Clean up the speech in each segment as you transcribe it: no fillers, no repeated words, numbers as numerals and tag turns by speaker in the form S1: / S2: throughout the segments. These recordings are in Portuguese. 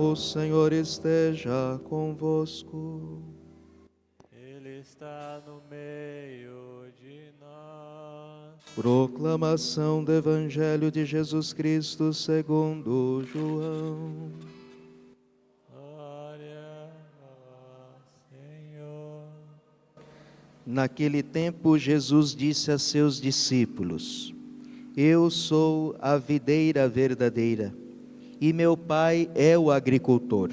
S1: O Senhor esteja convosco.
S2: Ele está no meio de nós.
S1: Proclamação do Evangelho de Jesus Cristo segundo João.
S2: Glória a vós, Senhor.
S1: Naquele tempo, Jesus disse a seus discípulos: Eu sou a videira verdadeira, e meu Pai é o agricultor.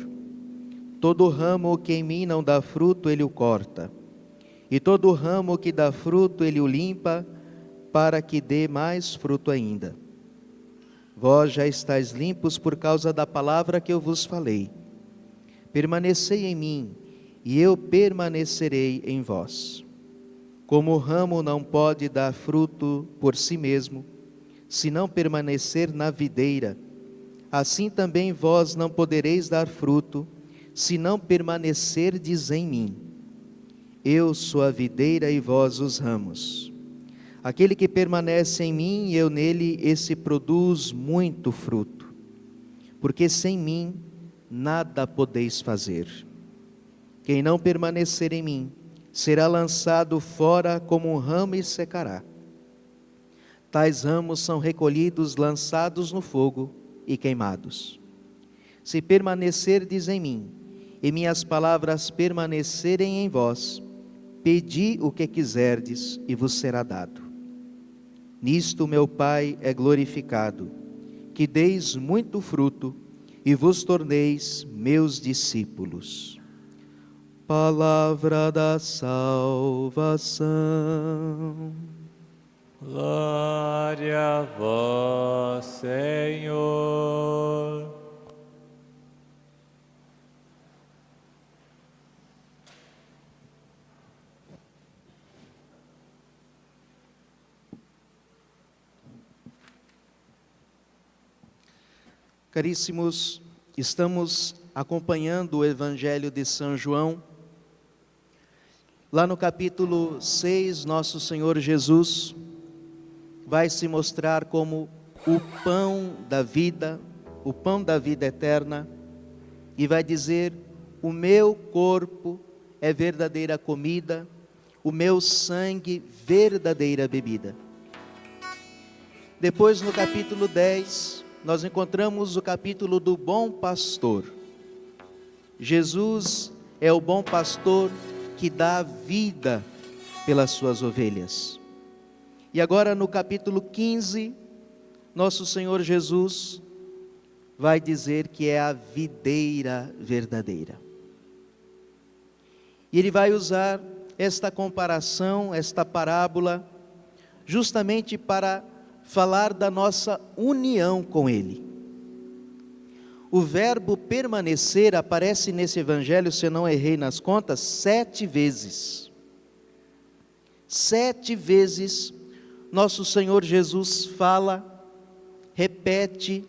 S1: Todo ramo que em mim não dá fruto, ele o corta, e todo ramo que dá fruto, ele o limpa, para que dê mais fruto ainda. Vós já estáis limpos por causa da palavra que eu vos falei. Permanecei em mim, e eu permanecerei em vós. Como o ramo não pode dar fruto por si mesmo, se não permanecer na videira, assim também vós não podereis dar fruto, se não permanecerdes em mim. Eu sou a videira e vós os ramos. Aquele que permanece em mim e eu nele, esse produz muito fruto, porque sem mim nada podeis fazer. Quem não permanecer em mim, será lançado fora como um ramo e secará. Tais ramos são recolhidos, lançados no fogo e queimados. Se permanecerdes em mim, e minhas palavras permanecerem em vós, pedi o que quiserdes e vos será dado. Nisto meu Pai é glorificado, que deis muito fruto e vos torneis meus discípulos. Palavra da salvação.
S2: Glória a vós, Senhor.
S1: Caríssimos, estamos acompanhando o Evangelho de São João. Lá no capítulo 6, nosso Senhor Jesus vai se mostrar como o pão da vida eterna, e vai dizer: o meu corpo é verdadeira comida, o meu sangue verdadeira bebida. Depois, no capítulo 10, nós encontramos o capítulo do bom pastor. Jesus é o bom pastor que dá vida pelas suas ovelhas. E agora no capítulo 15, nosso Senhor Jesus vai dizer que é a videira verdadeira. E ele vai usar esta comparação, esta parábola, justamente para falar da nossa união com Ele. O verbo permanecer aparece nesse evangelho, se eu não errei nas contas, 7 vezes. 7 vezes nosso Senhor Jesus fala, repete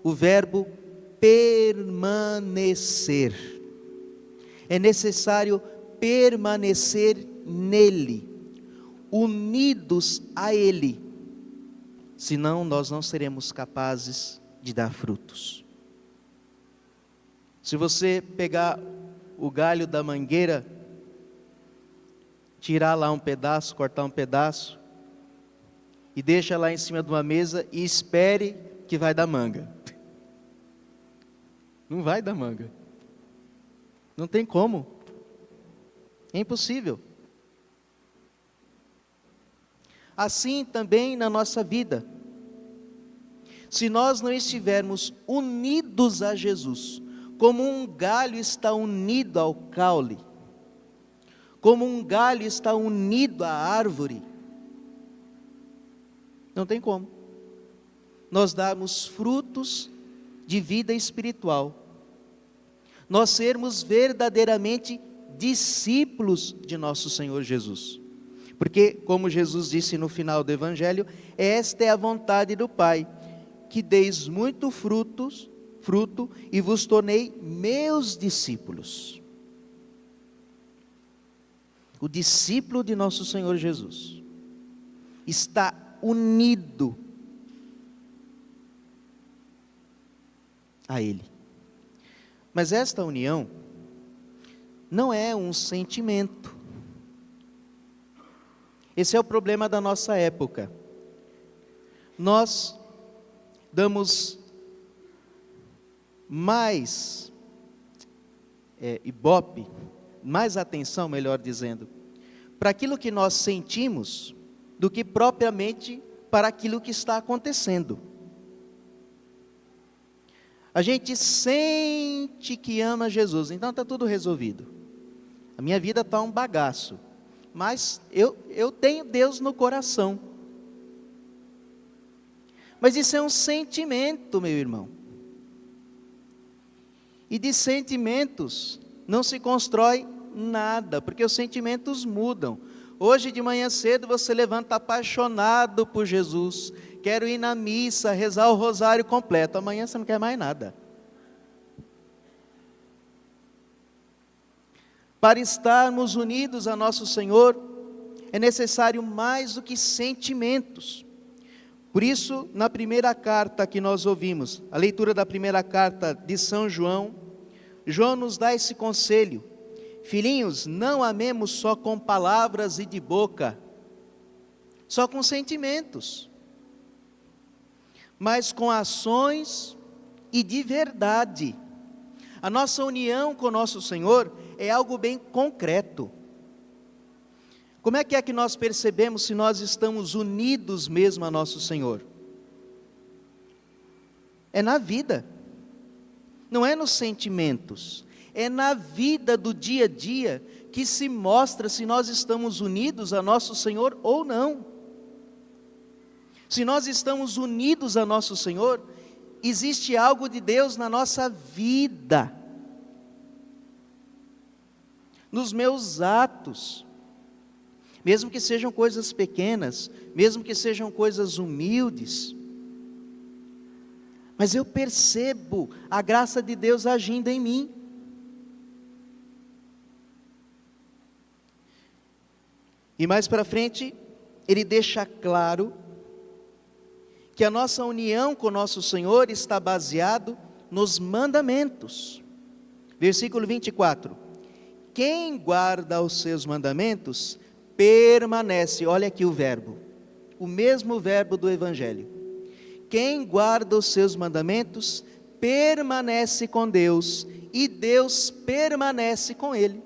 S1: o verbo permanecer. É necessário permanecer nele, unidos a Ele, senão nós não seremos capazes de dar frutos. Se você pegar o galho da mangueira, tirar lá um pedaço, cortar um pedaço, e deixa lá em cima de uma mesa e espere que vai dar manga. Não vai dar manga. Não tem como. É impossível. Assim também na nossa vida. Se nós não estivermos unidos a Jesus, como um galho está unido ao caule, como um galho está unido à árvore, não tem como nós darmos frutos de vida espiritual, nós sermos verdadeiramente discípulos de nosso Senhor Jesus. Porque, como Jesus disse no final do Evangelho, esta é a vontade do Pai, que deis muito fruto e vos tornei meus discípulos. O discípulo de nosso Senhor Jesus está unido a Ele. Mas esta união não é um sentimento. Esse é o problema da nossa época. Nós damos mais ibope, mais atenção, melhor dizendo, para aquilo que nós sentimos, do que propriamente para aquilo que está acontecendo. A gente sente que ama Jesus, então está tudo resolvido. A minha vida está um bagaço, mas eu tenho Deus no coração. Mas isso é um sentimento, meu irmão. E de sentimentos não se constrói nada, porque os sentimentos mudam. Hoje de manhã cedo você levanta apaixonado por Jesus, quero ir na missa, rezar o rosário completo. Amanhã você não quer mais nada. Para estarmos unidos a nosso Senhor, é necessário mais do que sentimentos. Por isso, na primeira carta que nós ouvimos, a leitura da primeira carta de São João, João nos dá esse conselho: filhinhos, não amemos só com palavras e de boca, só com sentimentos, mas com ações e de verdade. A nossa união com o nosso Senhor é algo bem concreto. Como é que nós percebemos se nós estamos unidos mesmo a nosso Senhor? É na vida, não é nos sentimentos, é na vida do dia a dia que se mostra se nós estamos unidos a nosso Senhor ou não. Se nós estamos unidos a nosso Senhor, existe algo de Deus na nossa vida, nos meus atos, mesmo que sejam coisas pequenas, mesmo que sejam coisas humildes, mas eu percebo a graça de Deus agindo em mim. E mais para frente, ele deixa claro que a nossa união com o nosso Senhor está baseado nos mandamentos. Versículo 24: quem guarda os seus mandamentos permanece, olha aqui o verbo, o mesmo verbo do Evangelho. Quem guarda os seus mandamentos permanece com Deus e Deus permanece com ele.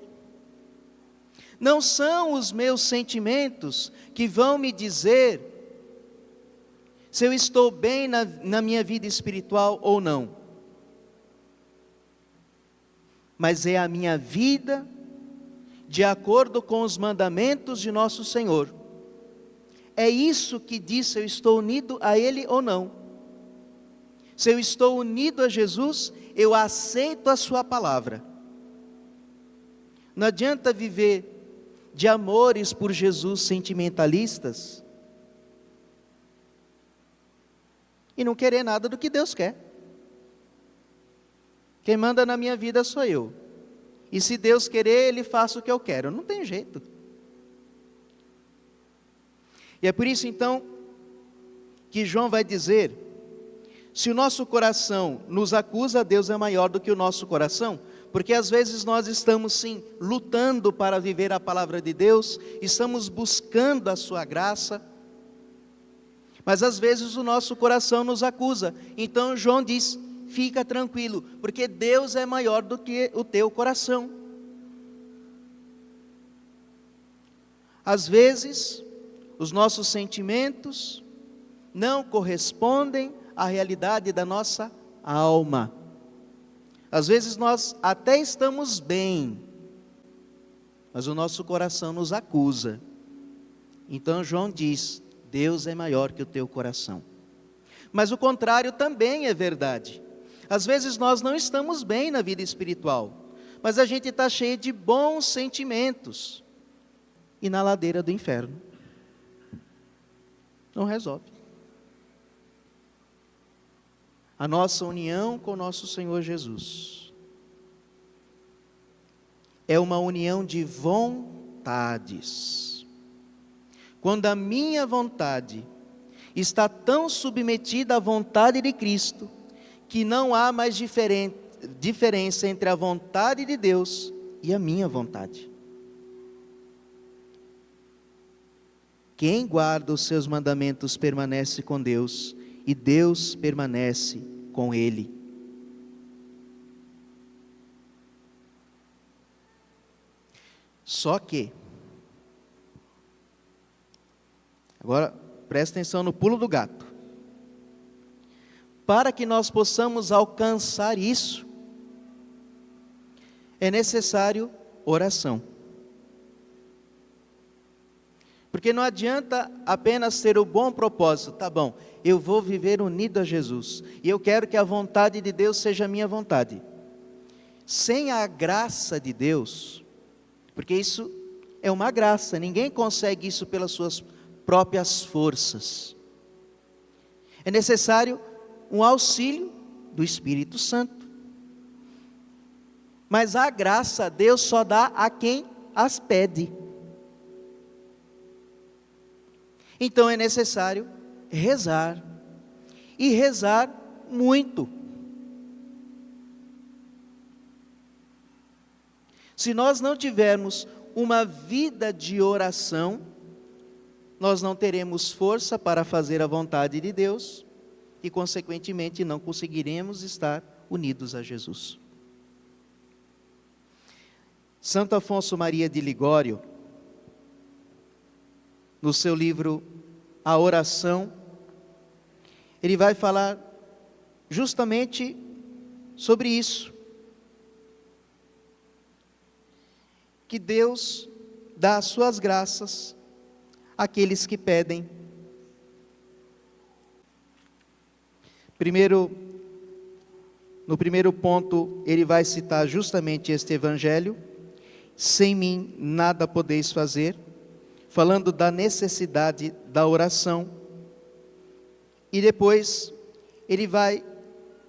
S1: Não são os meus sentimentos que vão me dizer se eu estou bem na minha vida espiritual ou não, mas é a minha vida de acordo com os mandamentos de nosso Senhor. É isso que diz se eu estou unido a Ele ou não. Se eu estou unido a Jesus, eu aceito a sua palavra. Não adianta viver de amores por Jesus sentimentalistas e não querer nada do que Deus quer. Quem manda na minha vida sou eu. E se Deus querer, Ele faça o que eu quero. Não tem jeito. E é por isso então que João vai dizer: se o nosso coração nos acusa, Deus é maior do que o nosso coração. Porque às vezes nós estamos sim lutando para viver a palavra de Deus, estamos buscando a sua graça, mas às vezes o nosso coração nos acusa. Então João diz: fica tranquilo, porque Deus é maior do que o teu coração. Às vezes, os nossos sentimentos não correspondem à realidade da nossa alma. Às vezes nós até estamos bem, mas o nosso coração nos acusa. Então João diz: Deus é maior que o teu coração. Mas o contrário também é verdade. Às vezes nós não estamos bem na vida espiritual, mas a gente está cheio de bons sentimentos, e na ladeira do inferno não resolve. A nossa união com o nosso Senhor Jesus é uma união de vontades. Quando a minha vontade está tão submetida à vontade de Cristo, que não há mais diferença entre a vontade de Deus e a minha vontade. Quem guarda os seus mandamentos permanece com Deus, e Deus permanece com ele. Só que, agora presta atenção no pulo do gato. Para que nós possamos alcançar isso, é necessário oração. Porque não adianta apenas ter o bom propósito, tá bom, eu vou viver unido a Jesus, e eu quero que a vontade de Deus seja a minha vontade. Sem a graça de Deus, porque isso é uma graça, ninguém consegue isso pelas suas próprias forças. É necessário um auxílio do Espírito Santo. Mas a graça Deus só dá a quem as pede. Então é necessário rezar, e rezar muito. Se nós não tivermos uma vida de oração, nós não teremos força para fazer a vontade de Deus, e consequentemente não conseguiremos estar unidos a Jesus. Santo Afonso Maria de Ligório, no seu livro A Oração, ele vai falar justamente sobre isso. Que Deus dá as suas graças àqueles que pedem. No primeiro ponto, ele vai citar justamente este evangelho: sem mim nada podeis fazer, falando da necessidade da oração. E depois ele vai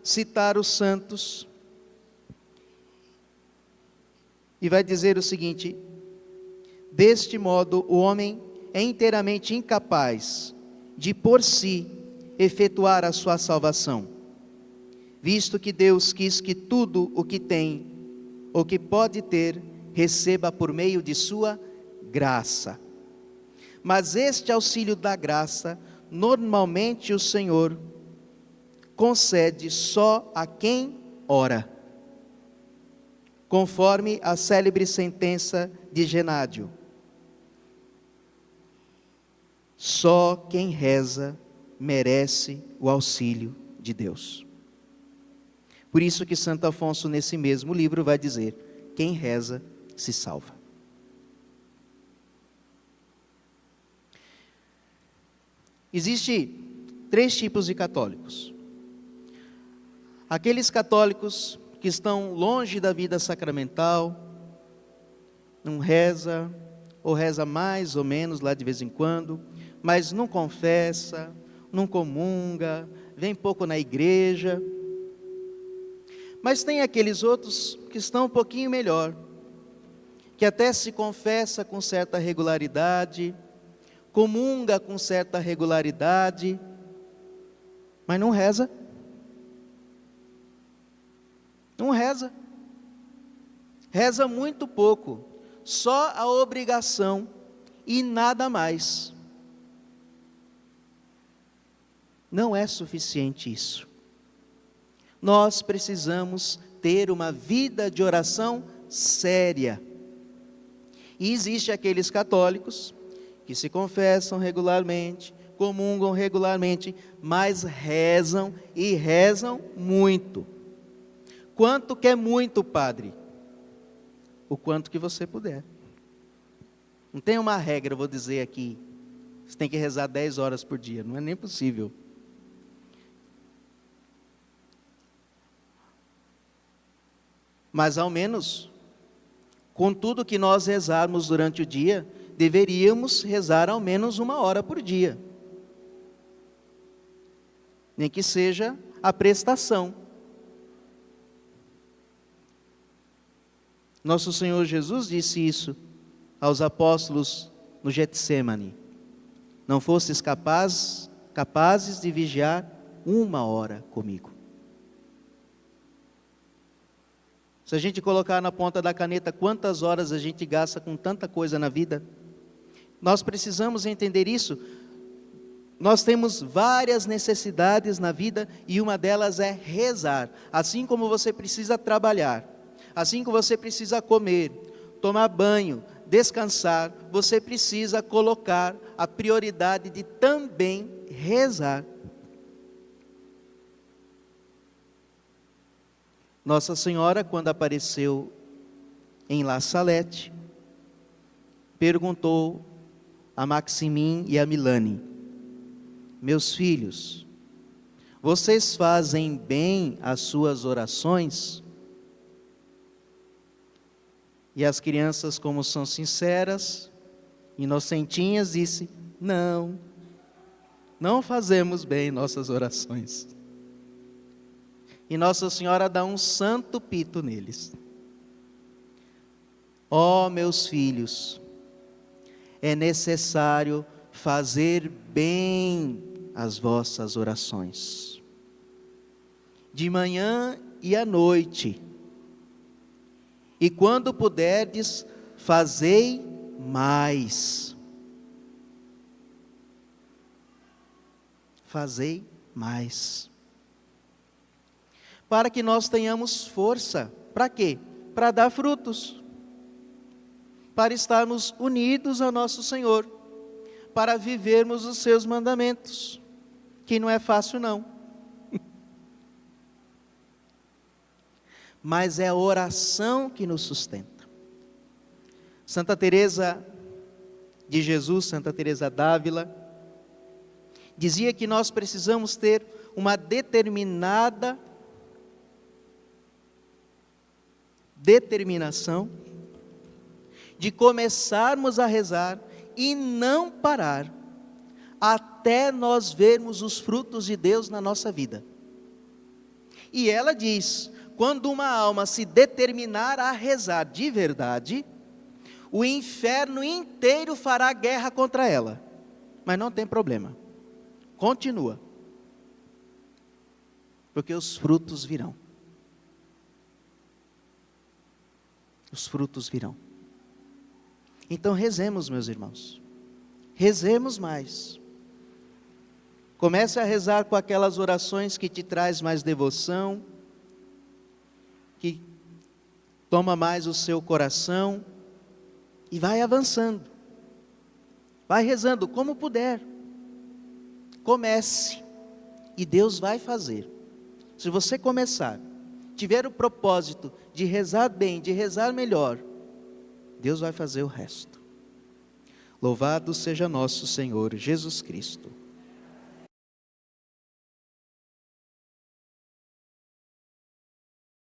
S1: citar os santos e vai dizer o seguinte: deste modo o homem é inteiramente incapaz de por si efetuar a sua salvação, visto que Deus quis que tudo o que tem ou que pode ter receba por meio de sua graça. Mas este auxílio da graça, normalmente o Senhor concede só a quem ora, conforme a célebre sentença de Genádio: só quem reza merece o auxílio de Deus. Por isso que Santo Afonso, nesse mesmo livro, vai dizer: quem reza se salva. Existem 3 tipos de católicos. Aqueles católicos que estão longe da vida sacramental, não reza, ou reza mais ou menos lá de vez em quando, mas não confessa, não comunga, vem pouco na igreja. Mas tem aqueles outros que estão um pouquinho melhor, que até se confessa com certa regularidade, comunga com certa regularidade, mas não reza. Não reza. Reza muito pouco, só a obrigação e nada mais. Não é suficiente isso. Nós precisamos ter uma vida de oração séria. E existe aqueles católicos que se confessam regularmente, comungam regularmente, mas rezam e rezam muito. Quanto que é muito, padre? O quanto que você puder. Não tem uma regra, eu vou dizer aqui, você tem que rezar 10 horas por dia, não é nem possível. Mas ao menos, com tudo que nós rezarmos durante o dia, deveríamos rezar ao menos 1 hora por dia. Nem que seja a prestação. Nosso Senhor Jesus disse isso aos apóstolos no Getsêmani: não fostes capazes de vigiar 1 hora comigo. Se a gente colocar na ponta da caneta quantas horas a gente gasta com tanta coisa na vida, nós precisamos entender isso. Nós temos várias necessidades na vida e uma delas é rezar. Assim como você precisa trabalhar, assim como você precisa comer, tomar banho, descansar, você precisa colocar a prioridade de também rezar. Nossa Senhora, quando apareceu em La Salette, perguntou a Maximin e a Milani: meus filhos, vocês fazem bem as suas orações? E as crianças, como são sinceras, inocentinhas, disse: não, não fazemos bem nossas orações. E Nossa Senhora dá um santo pito neles. Ó, meus filhos, é necessário fazer bem as vossas orações, de manhã e à noite, e quando puderdes, fazei mais. Fazei mais. Para que nós tenhamos força. Para quê? Para dar frutos. Para estarmos unidos ao nosso Senhor. Para vivermos os seus mandamentos. Que não é fácil não. Mas é a oração que nos sustenta. Santa Teresa de Jesus, Santa Teresa d'Ávila, dizia que nós precisamos ter uma determinação de começarmos a rezar e não parar, até nós vermos os frutos de Deus na nossa vida. E ela diz: quando uma alma se determinar a rezar de verdade, o inferno inteiro fará guerra contra ela. Mas não tem problema. Continua. Porque os frutos virão. Os frutos virão. Então rezemos, meus irmãos. Rezemos mais. Comece a rezar com aquelas orações que te traz mais devoção, que toma mais o seu coração, e vai avançando. Vai rezando como puder. Comece, e Deus vai fazer. Se você começar, tiver o propósito de rezar bem, de rezar melhor, Deus vai fazer o resto. Louvado seja nosso Senhor Jesus Cristo.